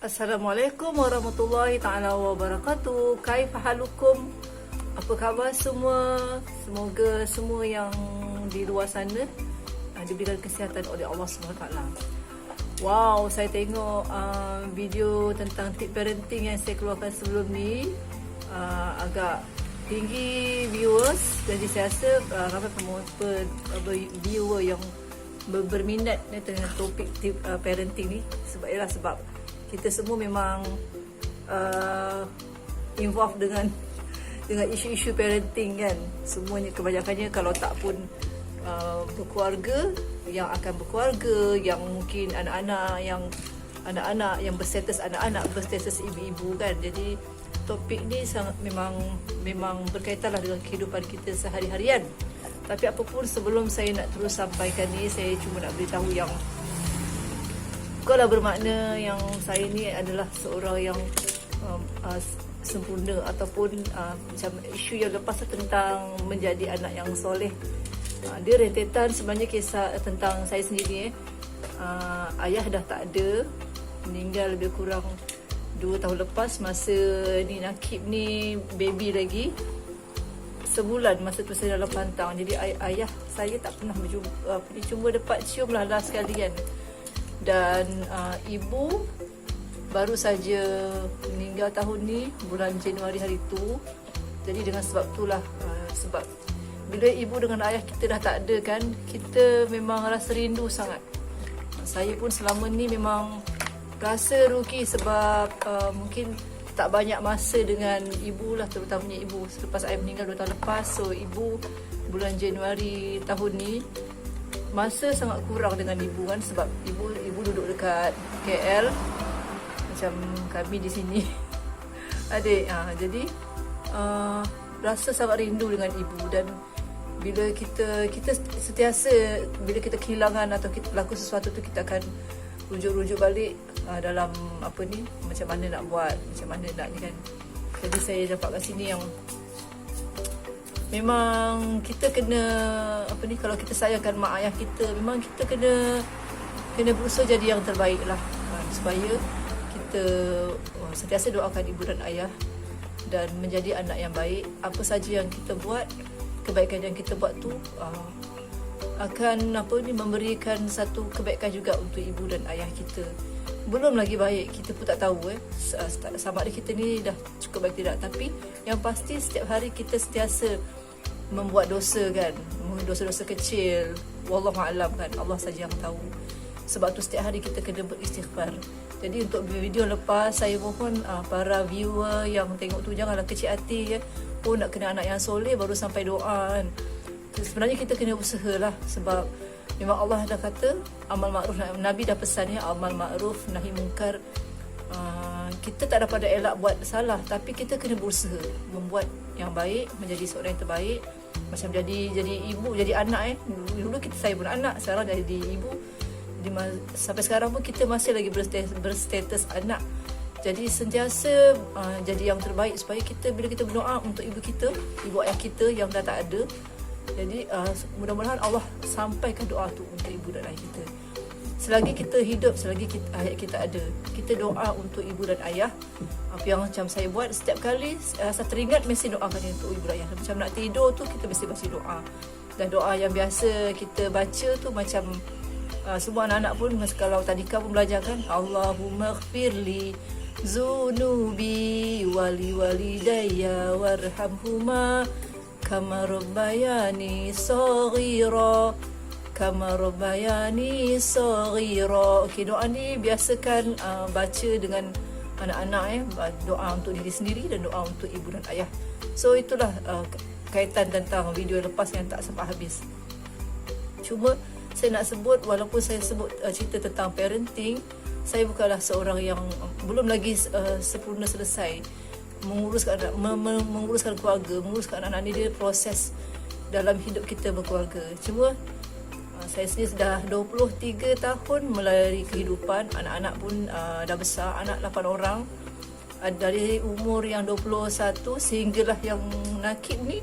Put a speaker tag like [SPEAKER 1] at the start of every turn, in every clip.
[SPEAKER 1] Assalamualaikum warahmatullahi ta'ala wabarakatuh. Kaifa halukum? Apa khabar semua? Semoga semua yang di luar sana diberikan kesihatan oleh Allah SWT. Wow, saya tengok video tentang tip parenting yang saya keluarkan sebelum ni, agak tinggi viewers. Jadi saya rasa ramai viewer yang berminat dengan topik tip parenting ni. Sebab kita semua memang involved dengan isu-isu parenting kan. Semuanya kebanyakannya kalau tak pun berkeluarga, yang akan berkeluarga, yang mungkin anak-anak yang berstatus anak-anak, berstatus ibu-ibu kan. Jadi topik ni sangat memang berkaitanlah dengan kehidupan kita sehari-harian. Tapi apapun, sebelum saya nak terus sampaikan ni, saya cuma nak beritahu yang bukanlah bermakna yang saya ni adalah seorang yang sempurna ataupun macam isu yang lepas tentang menjadi anak yang soleh. Dia rentetan sebenarnya kisah tentang saya sendiri. Ayah dah tak ada, meninggal lebih kurang 2 tahun lepas. Masa ni Nakib ni baby lagi, sebulan masa tu saya dalam pantang. Jadi ayah saya tak pernah berjumpa, cuma dapat cium lah last sekali kan. Dan ibu baru saja meninggal tahun ni, bulan Januari hari tu. Jadi dengan sebab itulah, sebab bila ibu dengan ayah kita dah tak ada kan, kita memang rasa rindu sangat. Saya pun selama ni memang rasa rugi sebab mungkin tak banyak masa dengan ibu lah, terutamanya ibu. Selepas ayah meninggal 2 tahun lepas, so ibu bulan Januari tahun ni masa sangat kurang dengan ibu kan. Sebab ibu duduk dekat KL, macam kami di sini adik. Jadi rasa sangat rindu dengan ibu. Dan bila kita sentiasa, bila kita kehilangan atau kita berlaku sesuatu tu, kita akan rujuk balik dalam apa ni, macam mana nak buat, macam mana nak ni kan. Jadi saya dapat kat sini yang memang kita kena apa ni, kalau kita sayangkan mak ayah kita, memang kita kena berusaha jadi yang terbaik lah, supaya kita sentiasa doakan ibu dan ayah dan menjadi anak yang baik. Apa saja yang kita buat, kebaikan yang kita buat tu akan memberikan satu kebaikan juga untuk ibu dan ayah kita. Belum lagi baik, kita pun tak tahu sama ada kita ni dah cukup baik tidak. Tapi yang pasti setiap hari kita sentiasa membuat dosa kan, dosa-dosa kecil, wallahualam kan, Allah saja yang tahu. Sebab tu setiap hari kita kena beristighfar. Jadi untuk video lepas, saya mohon para viewer yang tengok tu janganlah kecil hati ya. Oh, nak kena anak yang soleh baru sampai doa kan. Sebenarnya kita kena usahalah, sebab memang Allah dah kata amal ma'ruf, Nabi dah pesan ya, amal ma'ruf nahi mungkar. Kita tak dapat elak buat salah, tapi kita kena berusaha membuat yang baik, menjadi seorang yang terbaik. Macam jadi ibu, jadi anak dulu saya pun anak, sekarang jadi ibu. Sampai sekarang pun kita masih lagi berstatus anak. Jadi sentiasa jadi yang terbaik, supaya kita bila kita berdoa untuk ibu kita, ibu ayah kita yang dah tak ada. Jadi mudah-mudahan Allah sampaikan doa tu untuk ibu dan ayah kita. Selagi kita hidup, selagi ayah kita ada, kita doa untuk ibu dan ayah. Apa yang macam saya buat, setiap kali saya teringat mesti doakan untuk ibu dan ayah. Macam nak tidur tu kita mesti baca doa. Dan doa yang biasa kita baca tu macam semua anak-anak pun, kalau tadika pun belajar kan, Allahumma ighfirli zunubi wali walidayya warhamhuma kama rabbayani saghira Okey, doa ni biasakan baca dengan anak-anak doa untuk diri sendiri dan doa untuk ibu dan ayah. So itulah kaitan tentang video lepas yang tak sempat habis. Cuma saya nak sebut, walaupun saya sebut cerita tentang parenting, saya bukanlah seorang yang belum lagi sempurna selesai menguruskan keluarga, menguruskan anak-anak ni. Dia proses dalam hidup kita berkeluarga. Cuma saya sendiri dah 23 tahun melalui kehidupan. Anak-anak pun dah besar, anak 8 orang. Dari umur yang 21 sehinggalah yang Nakib ni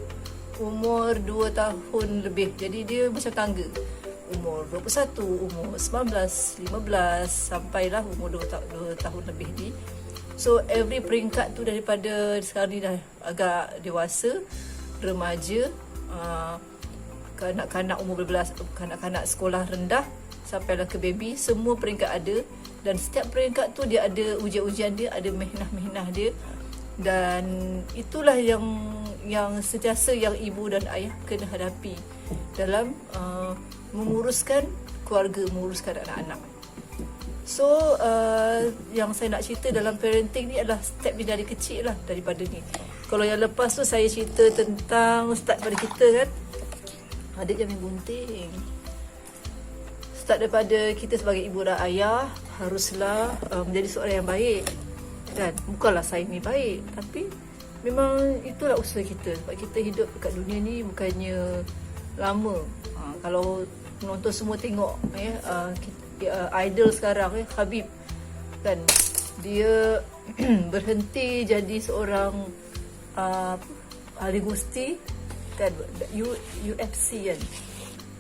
[SPEAKER 1] umur 2 tahun lebih. Jadi dia macam tangga. umur 21, umur 19, 15 sampailah umur 2 tahun lebih ni. So every peringkat tu daripada sekarang ni dah agak dewasa, remaja, kanak-kanak umur berbelas, kanak-kanak sekolah rendah sampailah ke baby, semua peringkat ada. Dan setiap peringkat tu dia ada ujian-ujian dia, ada mihnah-mihnah dia. Dan itulah yang sentiasa yang ibu dan ayah kena hadapi dalam menguruskan keluarga, menguruskan anak-anak. So yang saya nak cerita dalam parenting ni adalah step ni dari kecil lah, daripada ni. Kalau yang lepas tu saya cerita tentang start pada kita kan, adik jangan gunting. Start daripada kita sebagai ibu dan ayah, haruslah menjadi seorang yang baik. Dan bukanlah saya ni baik, tapi memang itulah usaha kita. Sebab kita hidup dekat dunia ni bukannya lama. Kalau penonton semua tengok idol sekarang Habib kan, dia berhenti jadi seorang ahli gusti kan, UFC kan.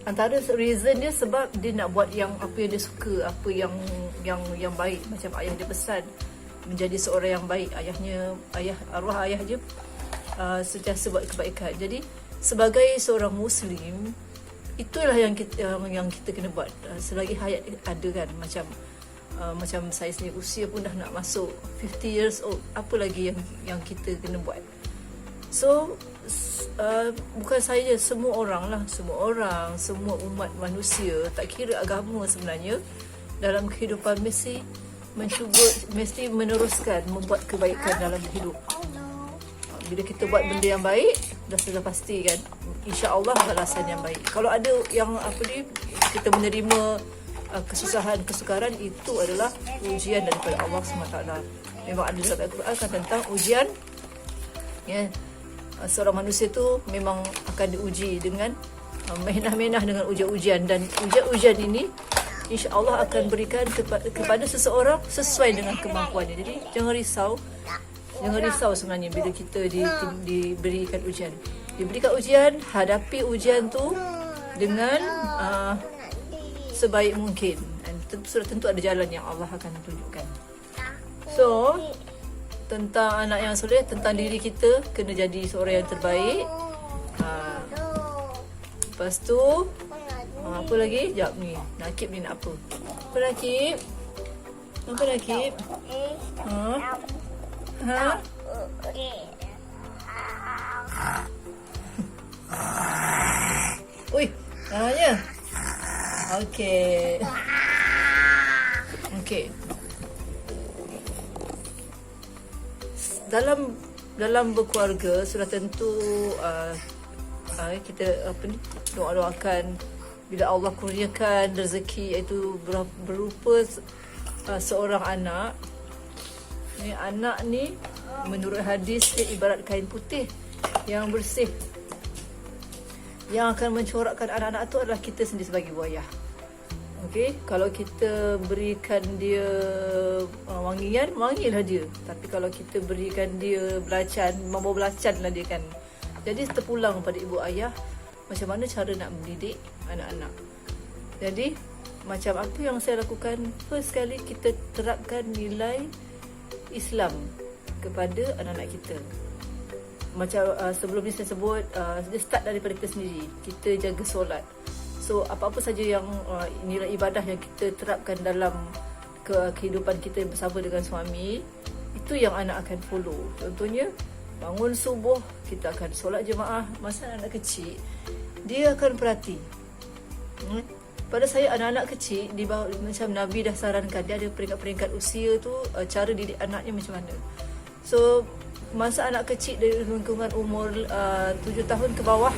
[SPEAKER 1] Antara reason dia sebab dia nak buat yang apa yang dia suka, apa yang baik. Macam ayah dia pesan menjadi seorang yang baik. Arwah ayah je sentiasa buat kebaikan. Jadi sebagai seorang Muslim, itulah yang kita kena buat selagi hayat ada kan. Macam saya sendiri, usia pun dah nak masuk 50 years old, apa lagi yang kita kena buat. So bukan saya je, semua orang, semua umat manusia, tak kira agama sebenarnya, dalam kehidupan mesti meneruskan membuat kebaikan dalam hidup. Bila kita buat benda yang baik, sudah pasti kan, insya-Allah balasan yang baik. Kalau ada yang kita menerima kesusahan, kesukaran, itu adalah ujian daripada Allah SWT. Memang ada dalam Al-Quran kan tentang ujian ya. Seorang manusia tu memang akan diuji dengan menah-menah dengan ujian-ujian, dan ujian-ujian ini insya-Allah akan berikan kepada seseorang sesuai dengan kemampuannya. Jadi jangan risau sebenarnya bila kita diberikan ujian. Diberikan ujian, hadapi ujian tu dengan sebaik mungkin. Dan sudah tentu ada jalan yang Allah akan tunjukkan. So tentang anak yang soleh, tentang diri kita, kena jadi seorang yang terbaik. Lepas tu apa lagi? Jap ni, Nakib ni nak apa? Apa Nakib? Ui, namanya? Okey. Dalam berkeluarga sudah tentu kita doakan bila Allah kurniakan rezeki, iaitu berupa seorang anak. Anak ni menurut hadis dia ibarat kain putih yang bersih. Yang akan mencorakkan anak-anak tu adalah kita sendiri sebagai ibu ayah. Okey, kalau kita berikan dia wangian, wangilah dia. Tapi kalau kita berikan dia belacan, membawa belacan lah dia kan. Jadi terpulang pada ibu ayah macam mana cara nak mendidik anak-anak. Jadi macam apa yang saya lakukan, first sekali kita terapkan nilai Islam kepada anak-anak kita. Macam sebelum ni saya sebut, dia start daripada kita sendiri. Kita jaga solat. So apa-apa saja yang nilai ibadah yang kita terapkan dalam kehidupan kita bersama dengan suami, itu yang anak akan follow. Contohnya bangun subuh, kita akan solat jemaah. Masa anak kecil, dia akan perhati. Pada saya, anak-anak kecil di bawah, macam Nabi dah sarankan, dia ada peringkat-peringkat usia tu, cara didik anaknya macam mana. So masa anak kecil dari lingkungan umur 7 tahun ke bawah,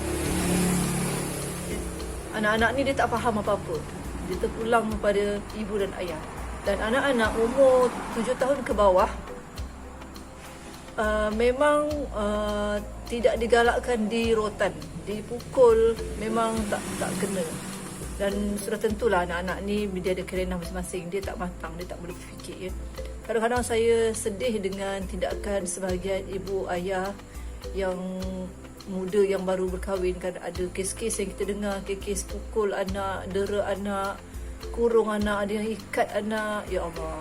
[SPEAKER 1] anak-anak ni dia tak faham apa-apa. Dia terpulang pada ibu dan ayah. Dan anak-anak umur 7 tahun ke bawah memang tidak digalakkan di rotan, dipukul memang tak kena. Dan sudah tentulah anak-anak ni dia ada kerenah masing-masing, dia tak matang, dia tak boleh berfikir ya. Kadang-kadang saya sedih dengan tindakan sebahagian ibu ayah yang muda yang baru berkahwin kan, ada kes-kes yang kita dengar, kes pukul anak, dera anak, kurung anak, ada yang ikat anak. Ya Allah,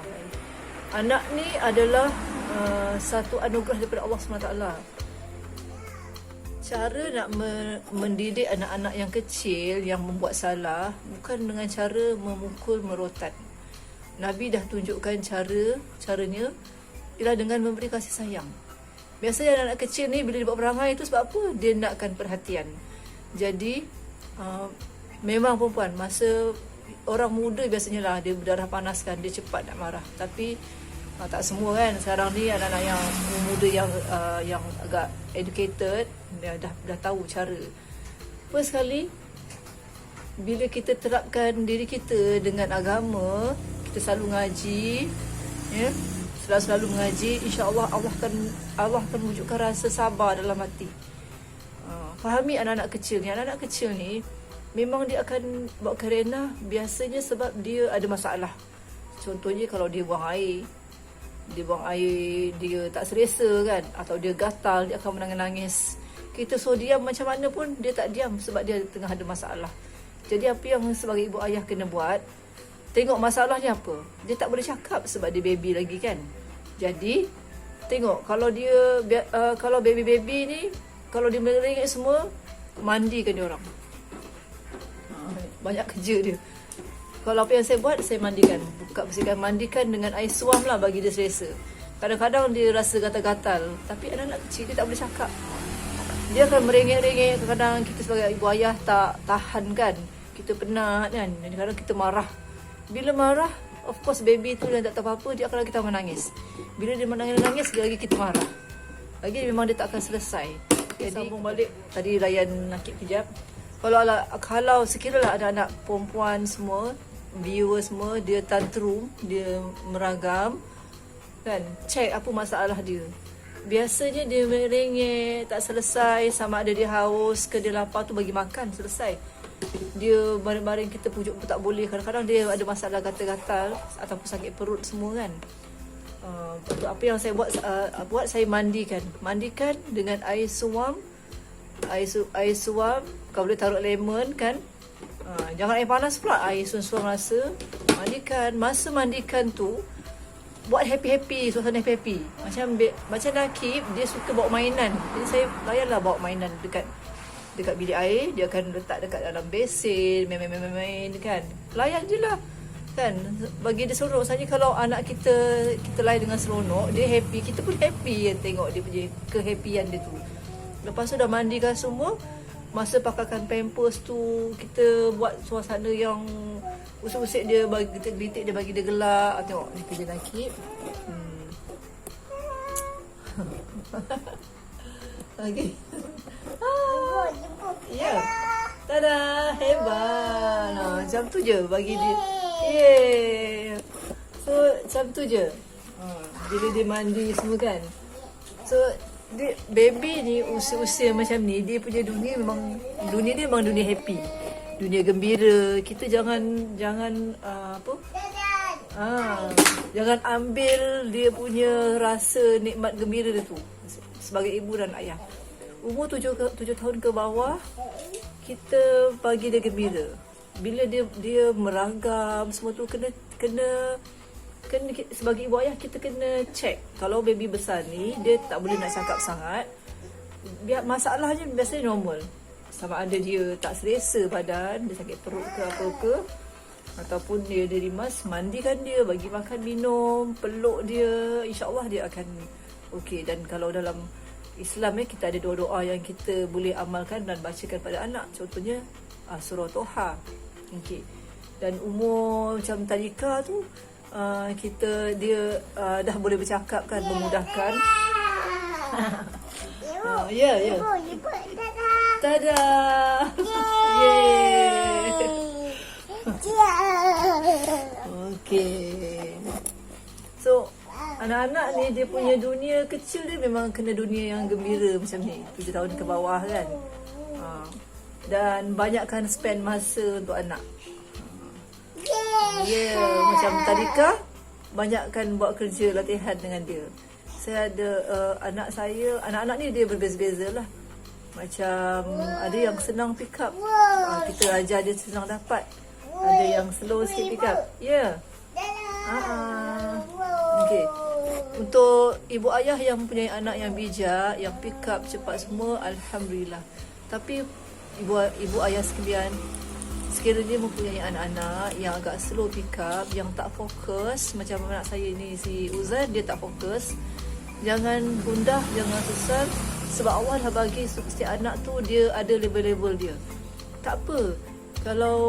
[SPEAKER 1] anak ni adalah satu anugerah daripada Allah SWT. Cara nak mendidik anak-anak yang kecil yang membuat salah bukan dengan cara memukul, merotat. Nabi dah tunjukkan caranya ialah dengan memberi kasih sayang. Biasanya anak-anak kecil ni bila dia buat perangai itu sebab apa? Dia nakkan perhatian. Jadi memang perempuan, masa orang muda biasanya lah dia berdarah panas kan, dia cepat nak marah. Tapi tak semua kan. Sekarang ni anak-anak yang muda yang agak educated, dia dah tahu cara. First sekali, bila kita terapkan diri kita dengan agama, kita selalu ngaji, ya, selalu mengaji, insya-Allah Allah akan wujudkan rasa sabar dalam hati. Fahami anak-anak kecil ni. Anak-anak kecil ni memang dia akan buat kerana biasanya sebab dia ada masalah. Contohnya kalau dia buang air, dia tak selesa kan, atau dia gatal, dia akan menangis. Kita suruh diam macam mana pun dia tak diam sebab dia tengah ada masalah. Jadi apa yang sebagai ibu ayah kena buat, tengok masalahnya apa. Dia tak boleh cakap sebab dia baby lagi kan. Jadi tengok kalau dia kalau baby ni, kalau dia meringit semua, mandikan dia orang. Banyak kerja dia. Kalau apa yang saya buat, saya mandikan. Buka bersihkan, mandikan dengan air suam lah bagi dia selesa. Kadang-kadang dia rasa gatal-gatal, tapi anak-anak kecil dia tak boleh cakap. Dia akan meringit-ringit. Kadang-kadang kita sebagai ibu ayah tak tahan kan. Kita penat kan. Kadang-kadang kita marah. Bila marah, of course baby tu yang tak tahu apa-apa, dia akan kita menangis. Bila dia menangis, lagi kita marah. Lagi memang dia tak akan selesai. Jadi sambung balik tadi layan nakik kejap. Kalau sekiranya ada anak perempuan semua, viewer semua, dia tantrum, dia meragam kan, cek apa masalah dia. Biasanya dia meringit, tak selesai, sama ada dia haus ke dia lapar tu bagi makan, selesai. Dia baring-baring kita pujuk pun tak boleh. Kadang-kadang dia ada masalah gatal-gatal ataupun sakit perut semua kan. Apa yang saya buat, saya mandikan dengan air suam. Air suam, kalau boleh taruh lemon kan. Jangan air panas pula, air suam-suam rasa. Mandikan. Masa mandikan tu, buat happy-happy, suasana happy-happy. Macam Nakib, dia suka bawa mainan. Jadi saya layanlah bawa mainan dekat bilik air. Dia akan letak dekat dalam besin, main kan. Layan je lah kan, bagi dia seronok. Misalnya kalau anak kita layan dengan seronok, dia happy, kita pun happy tengok dia punya kehappyan dia tu. Lepas tu dah mandikan semua, masa pakaikan pampers tu, kita buat suasana yang usik-usik dia, bagi gelitik dia, bagi dia gelak. Tengok ni kerja Nakib. Okey. Ya. Tada, hebat. Macam tu je bagi dia. Yeay. So macam tu je. Bila dia mandi semua kan. So baby ni usia-usia macam ni, dia punya dunia memang dunia happy, dunia gembira. Kita jangan jangan ambil dia punya rasa nikmat gembira dia tu sebagai ibu dan ayah. Umur 7 tahun ke bawah, kita bagi dia gembira. Bila dia meragam semua tu, kena sebagai ibu ayah kita kena check. Kalau baby besar ni, dia tak boleh nak cakap sangat. Masalahnya biasanya normal. Sama ada dia tak selesa badan, dia sakit perut ke apa ke, ataupun dia rimas, mandikan dia, bagi makan minum, peluk dia, insya-Allah dia akan okey. Dan kalau dalam Islam kita ada doa-doa yang kita boleh amalkan dan bacakan pada anak. Contohnya surah Toha. Okey. Dan umur macam Talika tu, dia dah boleh bercakap kan, memudahkan. Ya. Tada. Yeay. Okey. So anak-anak ni, dia punya dunia kecil dia memang kena dunia yang gembira macam ni, 7 tahun ke bawah kan. Dan banyakkan spend masa untuk anak. Macam Talika, banyakkan buat kerja latihan dengan dia. Saya ada anak-anak ni dia berbeza-beza lah. Macam ada yang senang pick up, kita ajar dia senang dapat. Ada yang slow sikit pick up. Ya. Okey. Untuk ibu ayah yang mempunyai anak yang bijak, yang pick up cepat semua, alhamdulillah. Tapi ibu ayah sekalian, sekiranya mempunyai anak-anak yang agak slow pick up, yang tak fokus, macam anak saya ni, si Uzan, dia tak fokus, jangan gundah, jangan susah. Sebab Allah dah bagi setiap anak tu dia ada level-level dia. Tak apa. Kalau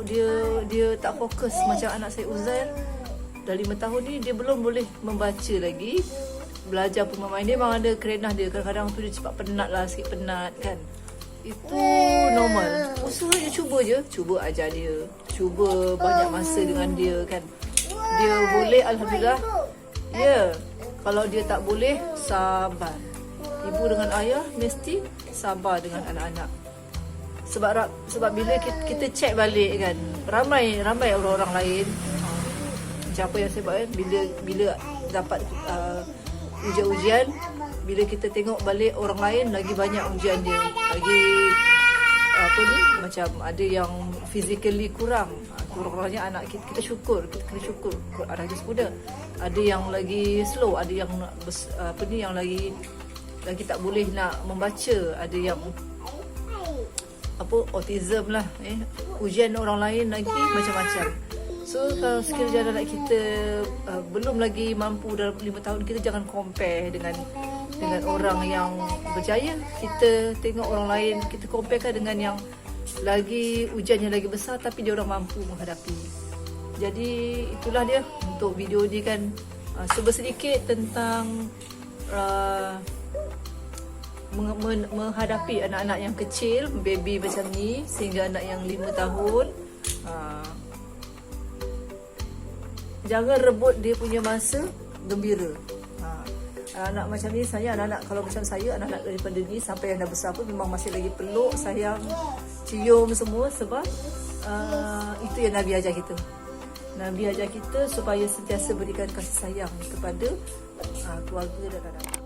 [SPEAKER 1] dia tak fokus, macam anak saya Uzan, dah 5 tahun ni dia belum boleh membaca lagi. Belajar pun main dia memang ada kerenah dia. Kadang-kadang tu dia cepat penat lah, sikit penat kan. Itu normal. Usaha je, cuba ajar dia. Cuba banyak masa dengan dia kan. Dia boleh, alhamdulillah. Ya. Kalau dia tak boleh, sabar. Ibu dengan ayah mesti sabar dengan anak-anak. Sebab bila kita check balik kan, ramai orang-orang lain, macam apa yang saya buat kan, bila dapat ujian-ujian, bila kita tengok balik orang lain lagi banyak ujian dia, lagi macam ada yang physically kurangnya anak kita syukur, kita kena syukur anak kita muda. Ada yang lagi slow, ada yang yang lagi tak boleh nak membaca, ada yang autism lah, ujian orang lain lagi macam-macam. So kalau sekiranya anak kita belum lagi mampu dalam 5 tahun, kita jangan compare dengan orang yang berjaya. Kita tengok orang lain, kita comparekan dengan yang lagi ujiannya lagi besar tapi dia orang mampu menghadapi. Jadi itulah dia untuk video ni kan, cuba sedikit tentang menghadapi anak-anak yang kecil, baby macam ni, sehingga anak yang 5 tahun. Jangan rebut dia punya masa gembira. Anak macam ni, anak-anak kalau macam saya, anak-anak daripada ni sampai yang dah besar pun memang masih lagi peluk, sayang, cium semua. Sebab itu yang Nabi ajar kita. Nabi ajar kita supaya sentiasa berikan kasih sayang kepada keluarga dan anak-anak.